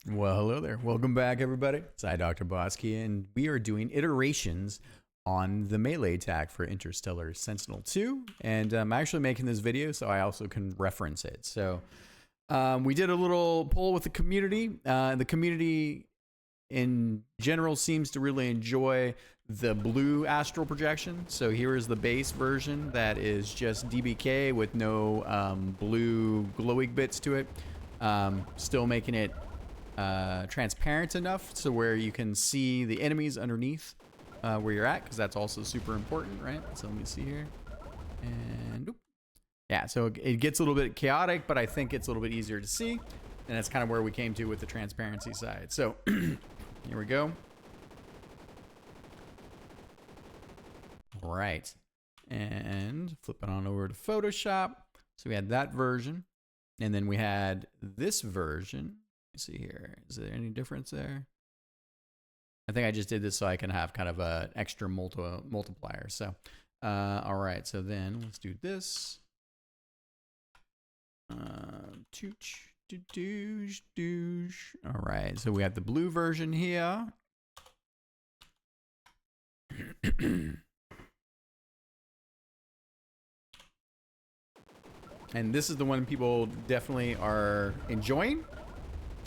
Well, hello there. Welcome back, everybody. It's I, DrBossKey, and we are doing iterations on the melee attack for Interstellar Sentinel 2. And I'm actually making this video so I also can reference it. So we did a little poll with the community. The community in general seems to really enjoy the blue Astral Projection. So here is the base version that is just DBK with no blue glowing bits to it. Still making it transparent enough so where you can see the enemies underneath where you're at, because that's also super important, right? So let me see here. And yeah, so it gets a little bit chaotic, but I think it's a little bit easier to see. And that's kind of where we came to with the transparency side. So here we go. All right. And flipping on over to Photoshop. So we had that version. And then we had this version. Let's see here. Is there any difference there? I think I just did this so I can have kind of an extra multiplier. So, all right. So then let's do this. All right. So we have the blue version here. And this is the one people definitely are enjoying.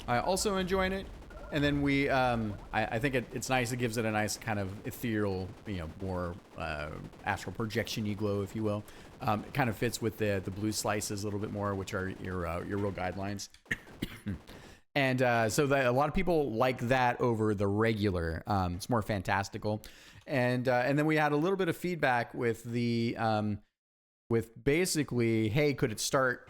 I also enjoying it. And then we, I think it's nice. It gives it a nice kind of ethereal, more astral projection-y glow, if you will. It kind of fits with the blue slices a little bit more, which are your real guidelines. And so a lot of people like that over the regular. It's more fantastical. And then we had a little bit of feedback with the, with basically, hey, could it start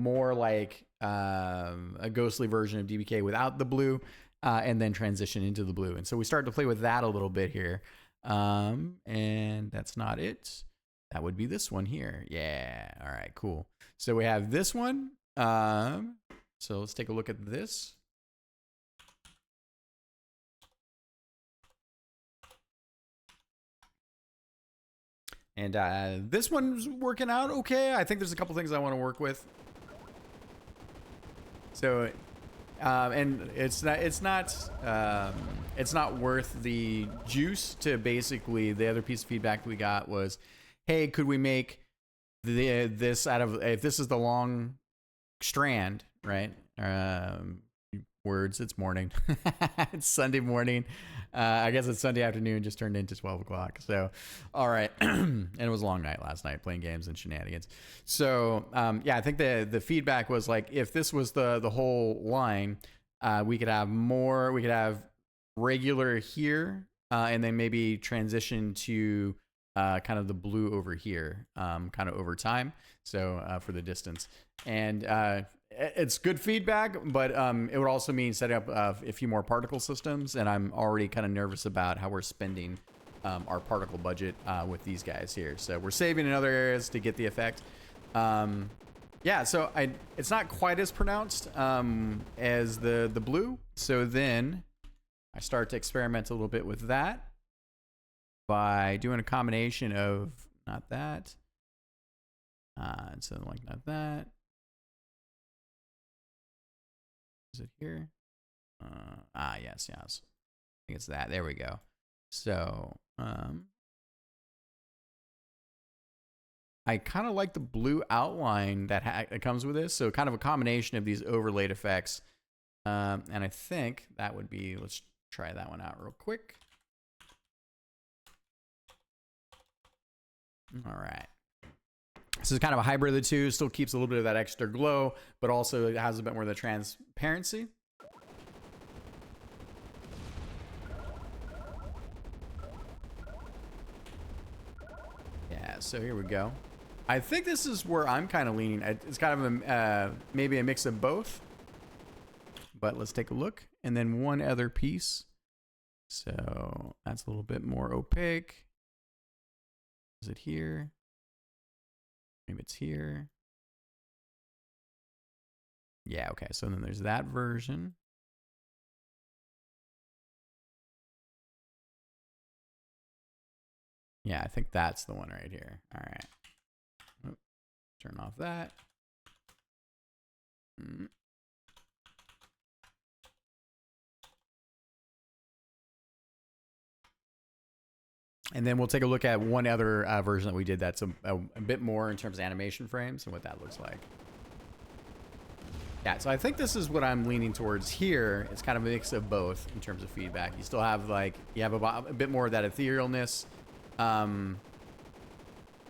more like a ghostly version of DBK without the blue, and then transition into the blue. And so we started to play with that a little bit here. And that's not it. That would be this one here. Yeah. All right, cool. So we have this one. So let's take a look at this. And this one's working out okay. I think there's a couple things I want to work with. So, and it's not worth the juice to basically. The other piece of feedback we got was, hey, could we make this out of, if this is the long strand, right? Words, it's morning. It's Sunday morning. I guess it's Sunday afternoon, just turned into 12 o'clock. So, all right. And it was a long night last night playing games and shenanigans. So, yeah, I think the feedback was like, if this was the whole line, we could have more, we could have regular here, and then maybe transition to kind of the blue over here, kind of over time. So, for the distance. And, it's good feedback, but it would also mean setting up a few more particle systems, and I'm already kind of nervous about how we're spending our particle budget with these guys here. So we're saving in other areas to get the effect. Yeah, so it's not quite as pronounced as the blue. So then I start to experiment a little bit with that by doing a combination of not that, and so like not that. Is it here? Yes. I think it's that. There we go. So, I kind of like the blue outline that comes with this. So kind of a combination of these overlaid effects. And I think that would be, let's try that one out real quick. All right. This is kind of a hybrid of the two. Still keeps a little bit of that extra glow, but also it has a bit more of the transparency. Yeah, so here we go. I think this is where I'm kind of leaning. It's kind of maybe a mix of both. But let's take a look. And then one other piece. So that's a little bit more opaque. Is it here? Maybe it's here. Yeah, okay. So then there's that version. Yeah, I think that's the one right here. All right. Oh, turn off that. And then we'll take a look at one other version that we did that's a bit more in terms of animation frames and what that looks like. Yeah, so I think this is what I'm leaning towards here. It's kind of a mix of both in terms of feedback. You still have like, you have a bit more of that etherealness.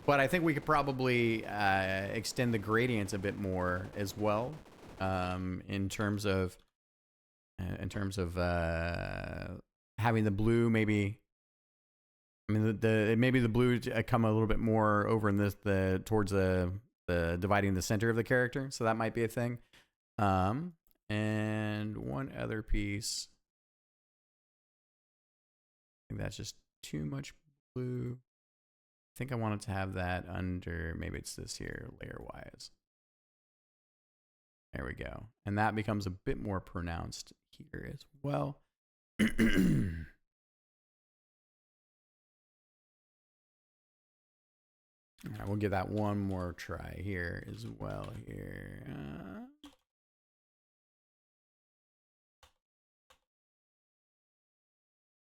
But I think we could probably extend the gradients a bit more as well, in terms of having the blue maybe. I mean, maybe the blue come a little bit more over in this towards the dividing the center of the character, so that might be a thing. And one other piece. I think that's just too much blue. I think I wanted to have that under, maybe it's this here, layer wise. There we go. And that becomes a bit more pronounced here as well. All right, we'll give that one more try here as well here.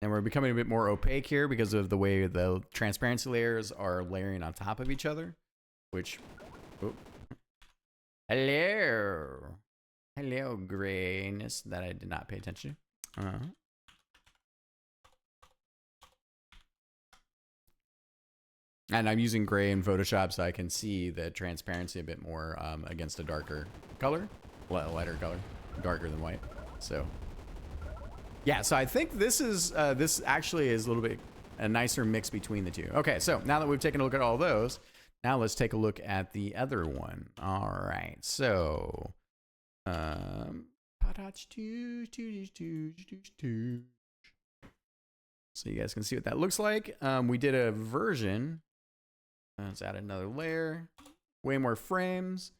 And we're becoming a bit more opaque here because of the way the transparency layers are layering on top of each other, which, oh, hello grayness that I did not pay attention to. And I'm using gray in Photoshop so I can see the transparency a bit more against a darker color, lighter color, darker than white. So yeah, so I think this is this actually is a little bit a nicer mix between the two. Okay, so now that we've taken a look at all those, now let's take a look at the other one. All right, so so you guys can see what that looks like. We did a version. Let's add another layer, way more frames.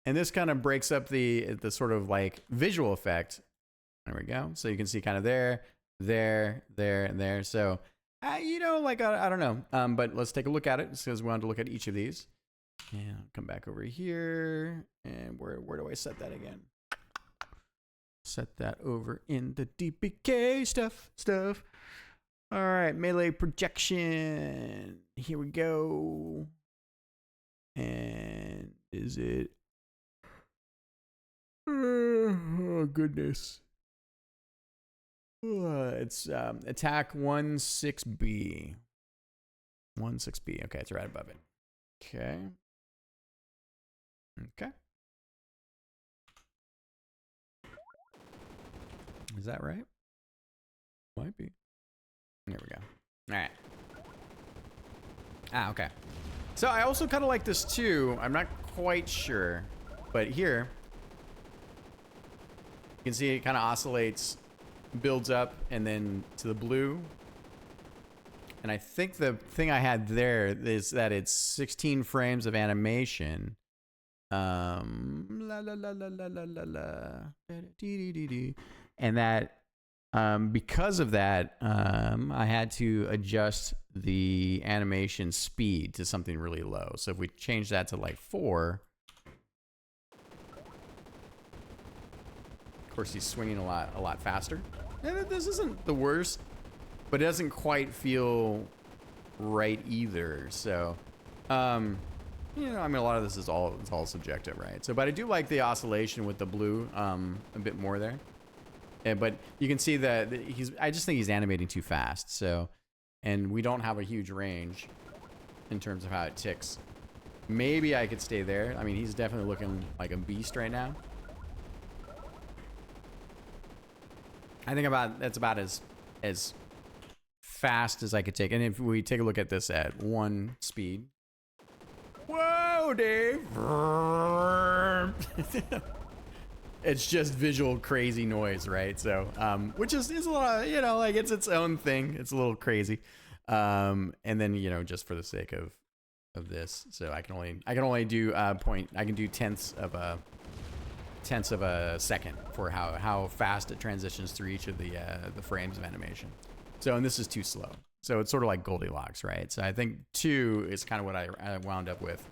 And this kind of breaks up the sort of like visual effect. There we go. So you can see kind of there, and there. So, you know, like, I don't know. But let's take a look at it because we want to look at each of these. And I'll come back over here. And where do I set that again? Set that over in the DPK stuff. All right, melee projection. Here we go. And is it? Oh goodness. It's attack 16B. 16B. Okay, it's right above it. Okay. Okay. Is that right? Might be. There we go. All right. Ah, okay. So I also kind of like this too. I'm not quite sure, but here you can see it kind of oscillates, builds up, and then to the blue. And I think the thing I had there is that it's 16 frames of animation. And that because of that, I had to adjust the animation speed to something really low. So if we change that to like 4, of course he's swinging a lot faster. And this isn't the worst, but it doesn't quite feel right either. So, you know, I mean, a lot of this is it's all subjective, right? So, but I do like the oscillation with the blue a bit more there. But you can see that I just think he's animating too fast. So, and we don't have a huge range in terms of how it ticks. Maybe I could stay there. I mean, he's definitely looking like a beast right now. I think that's about as fast as I could take. And if we take a look at this at 1 speed. Whoa, Dave. It's just visual crazy noise, right? So, which is a lot, you know, like it's its own thing. It's a little crazy. And then, you know, just for the sake of this, so I can only do I can do tenths of a second for how fast it transitions through each of the frames of animation. So, and this is too slow. So it's sort of like Goldilocks, right? So I think 2 is kind of what I wound up with.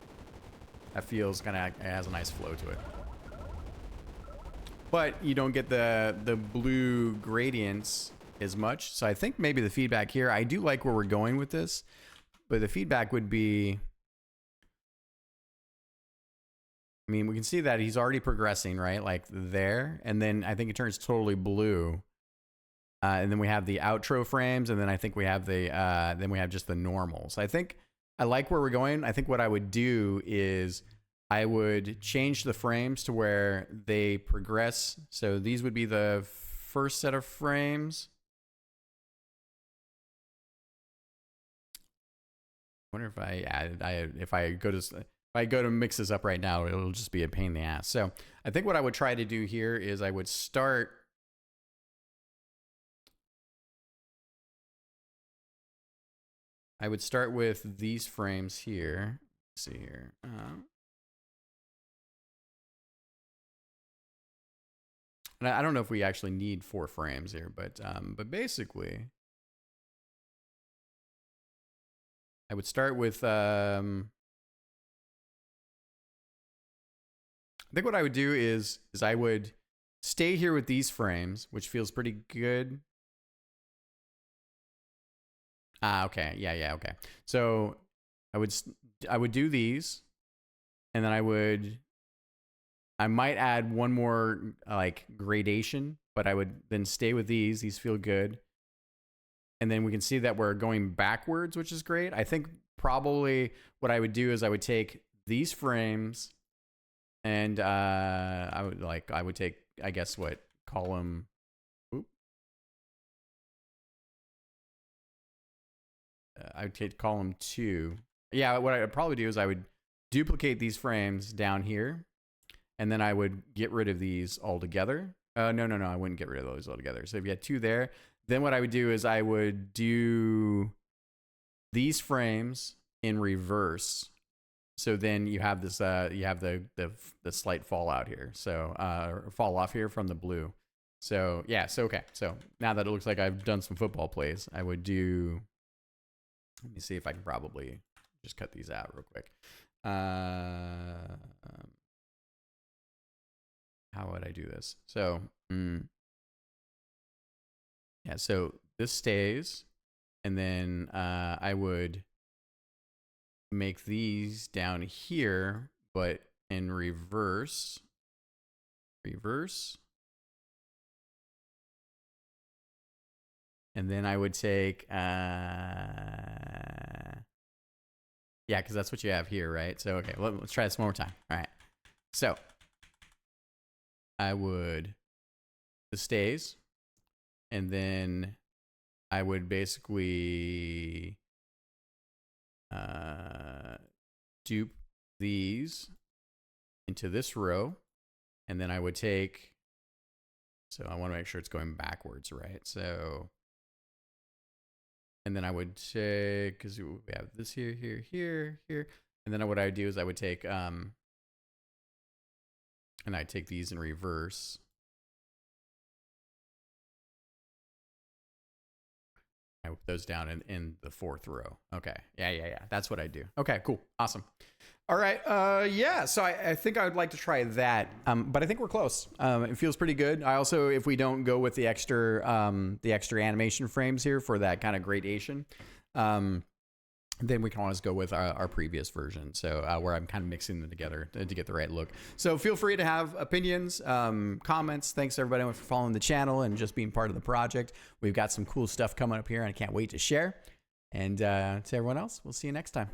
That feels kind of, it has a nice flow to it. But you don't get the blue gradients as much. So I think maybe the feedback here, I do like where we're going with this, but the feedback would be, I mean, we can see that he's already progressing, right? Like there. And then I think it turns totally blue. And then we have the outro frames. And then I think we have the, then we have just the normals. I think I like where we're going. I think what I would do is I would change the frames to where they progress. So these would be the first set of frames. I wonder if I added, if I go to mix this up right now, it'll just be a pain in the ass. So I think what I would try to do here is I would start with these frames here. Let's see here. And I don't know if we actually need 4 frames here, but basically I would start with, I think what I would do is I would stay here with these frames, which feels pretty good. Okay. Yeah. Okay. So I would do these, and then I might add one more like gradation, but I would then stay with these. These feel good. And then we can see that we're going backwards, which is great. I think probably what I would do is I would take these frames and I would take, I guess, what column, I would take column 2. Yeah, what I would probably do is I would duplicate these frames down here, and then I would get rid of these altogether. No, I wouldn't get rid of those altogether. So if you had 2 there, then what I would do is I would do these frames in reverse. So then you have this, you have the slight fallout here. So fall off here from the blue. So yeah, so okay. So now that it looks like I've done some football plays, I would do, let me see if I can probably just cut these out real quick. How would I do this? So, yeah, so this stays, and then I would make these down here, but in reverse. And then I would take, yeah, because that's what you have here, right? So, okay, let's try this one more time. All right. So I would, this stays, and then I would basically dupe these into this row, and then I would take, so I want to make sure it's going backwards, right? So, and then I would take, because we have this here, and then what I would do is I would take, and I'd take these in reverse. I put those down in the 4th row. Okay. Yeah. That's what I do. Okay, cool. Awesome. All right. Yeah. So I think I would like to try that. But I think we're close. It feels pretty good. I also, if we don't go with the extra animation frames here for that kind of gradation, then we can always go with our previous version. So where I'm kind of mixing them together to get the right look. So feel free to have opinions, comments. Thanks everybody for following the channel and just being part of the project. We've got some cool stuff coming up here and I can't wait to share. And to everyone else, we'll see you next time.